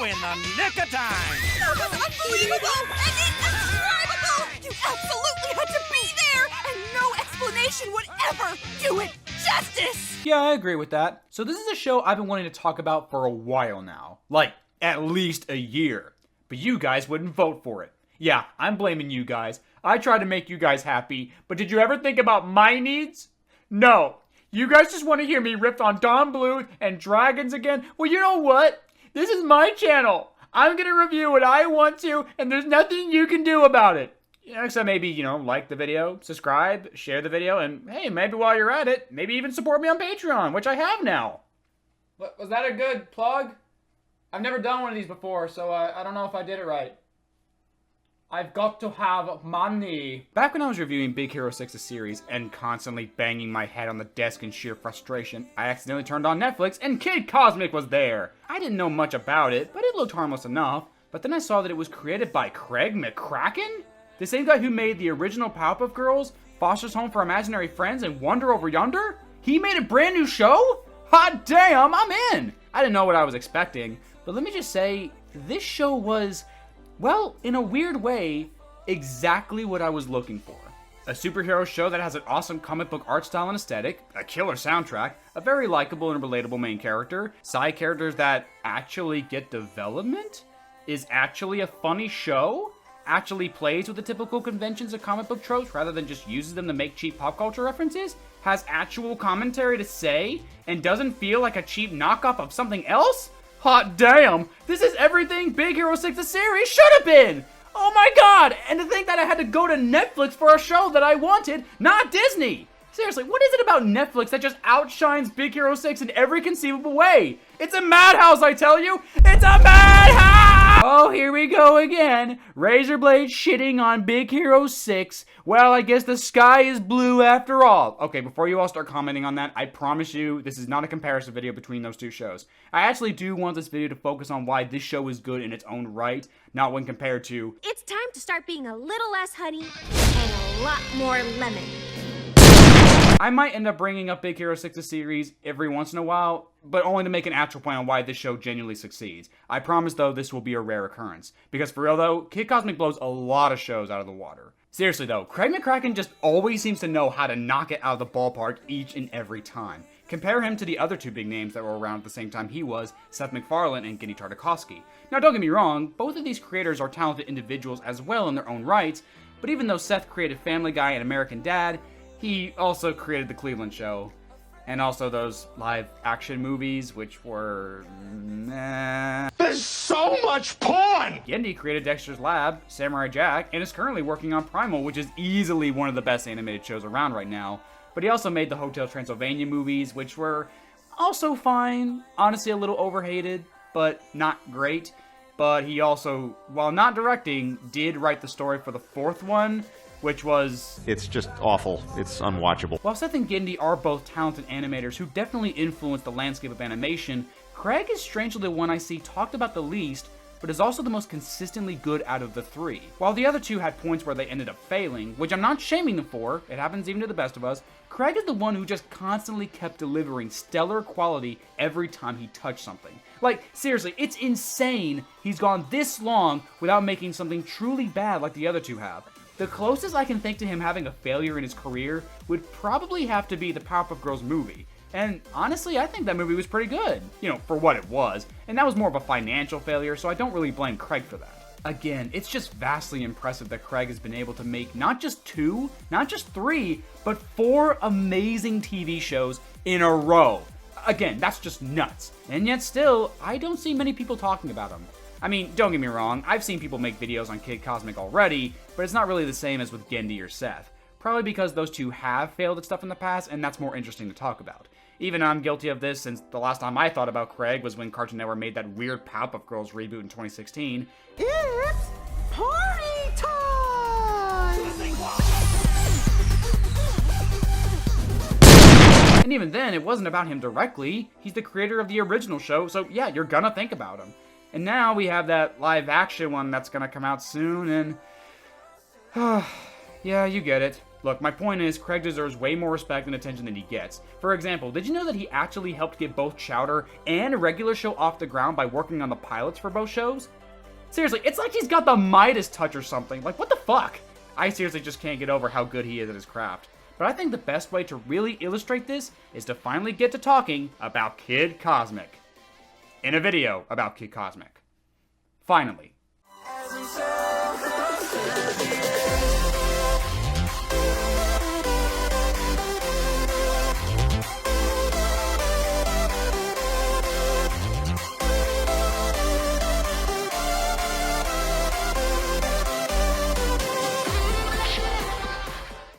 in the nick of time. That was unbelievable and indescribable! You absolutely had to be there, and no explanation would ever do it justice! Yeah, I agree with that. So this is a show I've been wanting to talk about for a while now. Like, at least a year. But you guys wouldn't vote for it. Yeah, I'm blaming you guys. I tried to make you guys happy, but did you ever think about my needs? No. You guys just want to hear me riff on Don Bluth and dragons again? Well, you know what? This is my channel. I'm gonna review what I want to, and there's nothing you can do about it. Except maybe, like the video, subscribe, share the video, and hey, maybe while you're at it, maybe even support me on Patreon, which I have now. Was that a good plug? I've never done one of these before, so I don't know if I did it right. I've got to have money. Back when I was reviewing Big Hero 6's series and constantly banging my head on the desk in sheer frustration, I accidentally turned on Netflix and Kid Cosmic was there. I didn't know much about it, but it looked harmless enough. But then I saw that it was created by Craig McCracken? The same guy who made the original Powerpuff Girls, Foster's Home for Imaginary Friends, and Wonder Over Yonder? He made a brand new show? Hot damn, I'm in! I didn't know what I was expecting, but let me just say, this show was, well, in a weird way, exactly what I was looking for. A superhero show that has an awesome comic book art style and aesthetic, a killer soundtrack, a very likable and relatable main character, side characters that actually get development, is actually a funny show, actually plays with the typical conventions of comic book tropes rather than just uses them to make cheap pop culture references, has actual commentary to say, and doesn't feel like a cheap knockoff of something else? Hot damn! This is everything Big Hero 6's series should have been! Oh my god! And to think that I had to go to Netflix for a show that I wanted, not Disney! Seriously, what is it about Netflix that just outshines Big Hero 6 in every conceivable way? It's a madhouse, I tell you! It's a madhouse! Oh, here we go again. RaisorBlade shitting on Big Hero 6. Well, I guess the sky is blue after all. Okay, before you all start commenting on that, I promise you this is not a comparison video between those two shows. I actually do want this video to focus on why this show is good in its own right, not when compared to... It's time to start being a little less honey and a lot more lemon. I might end up bringing up Big Hero 6's series every once in a while, but only to make an actual point on why this show genuinely succeeds. I promise, though, this will be a rare occurrence. Because for real, though, Kid Cosmic blows a lot of shows out of the water. Seriously, though, Craig McCracken just always seems to know how to knock it out of the ballpark each and every time. Compare him to the other two big names that were around at the same time he was, Seth MacFarlane and Genndy Tartakovsky. Now, don't get me wrong, both of these creators are talented individuals as well in their own rights, but even though Seth created Family Guy and American Dad, he also created The Cleveland Show, and also those live-action movies, which were... There's so much porn! Genndy created Dexter's Lab, Samurai Jack, and is currently working on Primal, which is easily one of the best animated shows around right now. But he also made the Hotel Transylvania movies, which were also fine, honestly a little overhated, but not great. But he also, while not directing, did write the story for the fourth one, which was... It's just awful. It's unwatchable. While Seth and Genndy are both talented animators who definitely influenced the landscape of animation, Craig is strangely the one I see talked about the least, but is also the most consistently good out of the three. While the other two had points where they ended up failing, which I'm not shaming them for, it happens even to the best of us, Craig is the one who just constantly kept delivering stellar quality every time he touched something. Like, seriously, it's insane he's gone this long without making something truly bad like the other two have. The closest I can think to him having a failure in his career would probably have to be the Powerpuff Girls movie. And honestly, I think that movie was pretty good, for what it was. And that was more of a financial failure, so I don't really blame Craig for that. Again, it's just vastly impressive that Craig has been able to make not just 2, not just 3, but 4 amazing TV shows in a row. Again, that's just nuts. And yet still, I don't see many people talking about him. I mean, don't get me wrong, I've seen people make videos on Kid Cosmic already, but it's not really the same as with Genndy or Seth. Probably because those two have failed at stuff in the past, and that's more interesting to talk about. Even I'm guilty of this, since the last time I thought about Craig was when Cartoon Network made that weird Powerpuff Girls reboot in 2016. It's party time! And even then, it wasn't about him directly. He's the creator of the original show, so yeah, you're gonna think about him. And now we have that live-action one that's gonna come out soon, and... yeah, you get it. Look, my point is, Craig deserves way more respect and attention than he gets. For example, did you know that he actually helped get both Chowder and a regular show off the ground by working on the pilots for both shows? Seriously, it's like he's got the Midas touch or something. Like, what the fuck? I seriously just can't get over how good he is at his craft. But I think the best way to really illustrate this is to finally get to talking about Kid Cosmic. In a video about Kid Cosmic. Finally. As we sail closer,